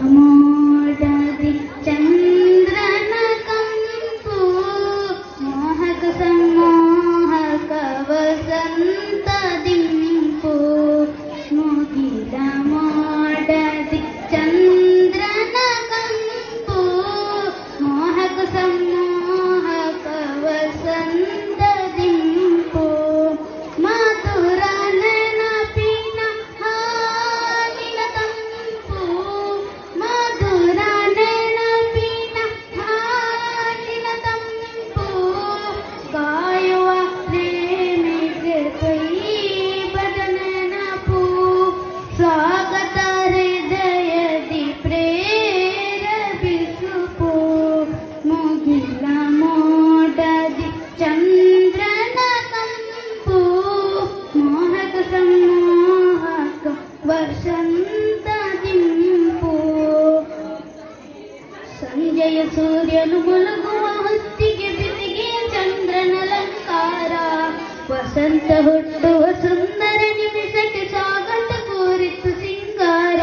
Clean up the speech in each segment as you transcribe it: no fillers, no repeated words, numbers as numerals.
ಮೋಡದಿ ಚಂದ್ರನ ಕಂಪು ಮೋಹಕ ಸಮೋಹಕ ವಸಂತ ದಿಂಪು ಮುಗಿಲ ಮೋಡದಿ ಚಂದ್ರನ ಕಂಪು ಮೋಹಕ ಸಮೋಹಕ ವಸಂತ ದಿಂಪು ಮಧುರ ನೆನಪಿನ ಹಾಲಿನ ತಂಪು ಮಧುರ ನೆನಪಿನ ಹಾಲಿನ ತಂಪು ಕಾಯುವ ಪ್ರೇಮಿಗೆ ಕೈಬದ ನೆನಪು ಸ್ವಾಗತ ಹೃದಯದಿ ಪ್ರೇರಪಿಸುಪು ಮುಗಿಲ ಮೋಡದಿ ಚಂದ್ರನ ಕಂಪು ಮೋಹಕ ಸಮೋಹಕ ವಸಂತ ದಿಂಪು ಸಂಜೆಯ ಸೂರ್ಯನು ಮುಳುಗುವ ಹೊತ್ತಿಗೆ ಬಿಸಿಗೆ ಚಂದ್ರನಲಂಕಾರ ವಸಂತ ಹುಟ್ಟುವ ಸುಂದರ ನಿಮಿಷಕ್ಕೆ ಸ್ವಾಗತ ಕೋರಿತು ಸಿಂಗಾರ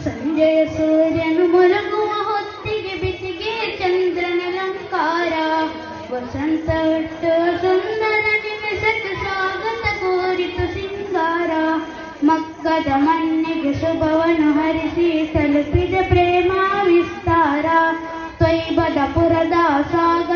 ಸಂಜೆಯ ಸೂರ್ಯನು ಮುಳುಗುವ ಹೊತ್ತಿಗೆ ಬಿಸಿಗೆ ಚಂದ್ರನಲಂಕಾರ ವಸಂತ ಹುಟ್ಟುವ ಸುಂದರ ನಿಮಿಷಕ್ಕೆ ಸ್ವಾಗತ ಕೋರಿತು ಸಿಂಗಾರ ಮಕ್ಕದ ಮಣ್ಣಿಗೆ ಶುಭವನ್ನು ಹರಿಸಿ ತಲುಪಿದ ಪ್ರೇಮ ವಿಸ್ತಾರ ತ್ವೈಬದ ಪುರದ ಸಾಗ